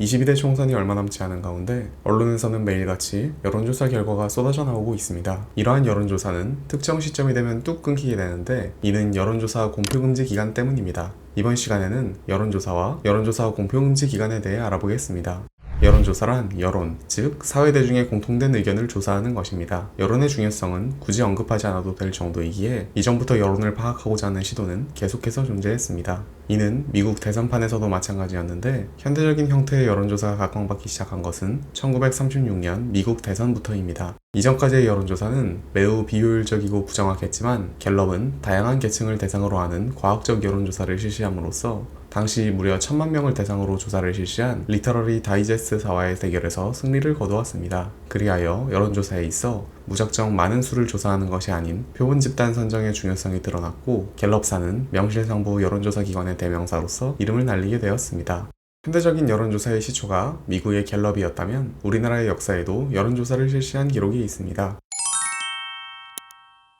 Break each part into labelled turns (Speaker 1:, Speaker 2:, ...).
Speaker 1: 22대 총선이 얼마 남지 않은 가운데 언론에서는 매일같이 여론조사 결과가 쏟아져 나오고 있습니다. 이러한 여론조사는 특정 시점이 되면 뚝 끊기게 되는데 이는 여론조사 공표금지 기간 때문입니다. 이번 시간에는 여론조사와 여론조사 공표금지 기간에 대해 알아보겠습니다. 여론조사란 여론, 즉 사회대중의 공통된 의견을 조사하는 것입니다. 여론의 중요성은 굳이 언급하지 않아도 될 정도이기에 이전부터 여론을 파악하고자 하는 시도는 계속해서 존재했습니다. 이는 미국 대선판에서도 마찬가지였는데 현대적인 형태의 여론조사가 각광받기 시작한 것은 1936년 미국 대선부터입니다. 이전까지의 여론조사는 매우 비효율적이고 부정확했지만 갤럽은 다양한 계층을 대상으로 하는 과학적 여론조사를 실시함으로써 당시 무려 1000만 명을 대상으로 조사를 실시한 리터러리 다이제스트사와의 대결에서 승리를 거두었습니다. 그리하여 여론조사에 있어 무작정 많은 수를 조사하는 것이 아닌 표본 집단 선정의 중요성이 드러났고 갤럽사는 명실상부 여론조사 기관의 대명사로서 이름을 날리게 되었습니다. 현대적인 여론조사의 시초가 미국의 갤럽이었다면 우리나라의 역사에도 여론조사를 실시한 기록이 있습니다.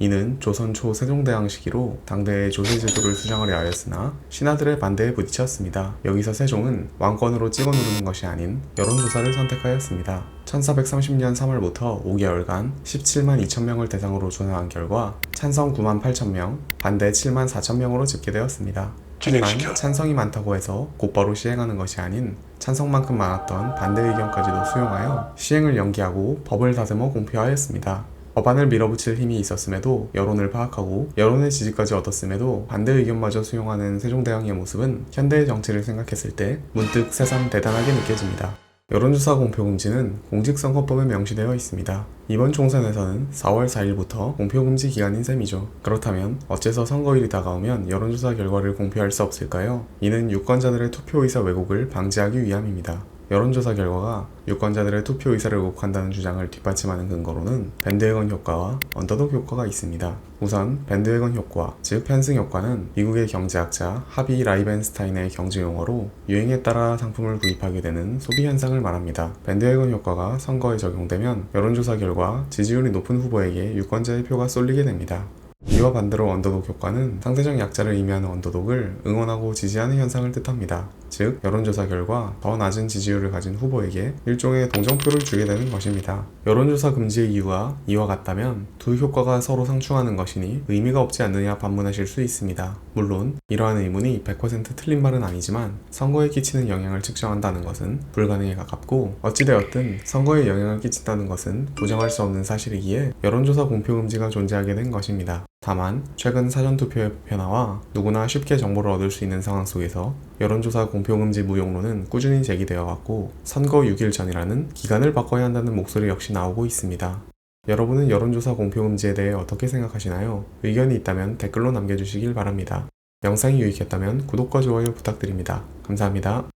Speaker 1: 이는 조선 초 세종대왕 시기로 당대의 조세제도를 수정하려 하였으나 신하들의 반대에 부딪혔습니다. 여기서 세종은 왕권으로 찍어 누르는 것이 아닌 여론조사를 선택하였습니다. 1430년 3월부터 5개월간 17만 2천명을 대상으로 조사한 결과 찬성 9만 8천명, 반대 7만 4천명으로 집계되었습니다. 하지만 찬성이 많다고 해서 곧바로 시행하는 것이 아닌 찬성만큼 많았던 반대 의견까지도 수용하여 시행을 연기하고 법을 다듬어 공표하였습니다. 법안을 밀어붙일 힘이 있었음에도 여론을 파악하고 여론의 지지까지 얻었음에도 반대 의견마저 수용하는 세종대왕의 모습은 현대의 정치를 생각했을 때 문득 새삼 대단하게 느껴집니다. 여론조사 공표금지는 공직선거법에 명시되어 있습니다. 이번 총선에서는 4월 4일부터 공표금지 기간인 셈이죠. 그렇다면 어째서 선거일이 다가오면 여론조사 결과를 공표할 수 없을까요? 이는 유권자들의 투표의사 왜곡을 방지하기 위함입니다. 여론조사 결과가 유권자들의 투표 의사를 왜곡한다는 주장을 뒷받침하는 근거로는 밴드웨건 효과와 언더독 효과가 있습니다. 우선 밴드웨건 효과, 즉 편승 효과는 미국의 경제학자 하비 라이벤스타인의 경제 용어로 유행에 따라 상품을 구입하게 되는 소비 현상을 말합니다. 밴드웨건 효과가 선거에 적용되면 여론조사 결과 지지율이 높은 후보에게 유권자의 표가 쏠리게 됩니다. 이와 반대로 언더독 효과는 상대적 약자를 의미하는 언더독을 응원하고 지지하는 현상을 뜻합니다. 즉, 여론조사 결과 더 낮은 지지율을 가진 후보에게 일종의 동정표를 주게 되는 것입니다. 여론조사 금지의 이유가 이와 같다면 두 효과가 서로 상충하는 것이니 의미가 없지 않느냐 반문하실 수 있습니다. 물론 이러한 의문이 100% 틀린 말은 아니지만 선거에 끼치는 영향을 측정한다는 것은 불가능에 가깝고 어찌되었든 선거에 영향을 끼친다는 것은 부정할 수 없는 사실이기에 여론조사 공표금지가 존재하게 된 것입니다. 다만 최근 사전투표의 보편화와 누구나 쉽게 정보를 얻을 수 있는 상황 속에서 여론조사 공표금지 무용론은 꾸준히 제기되어 왔고 선거 6일 전이라는 기간을 바꿔야 한다는 목소리 역시 나오고 있습니다. 여러분은 여론조사 공표금지에 대해 어떻게 생각하시나요? 의견이 있다면 댓글로 남겨주시길 바랍니다. 영상이 유익했다면 구독과 좋아요 부탁드립니다. 감사합니다.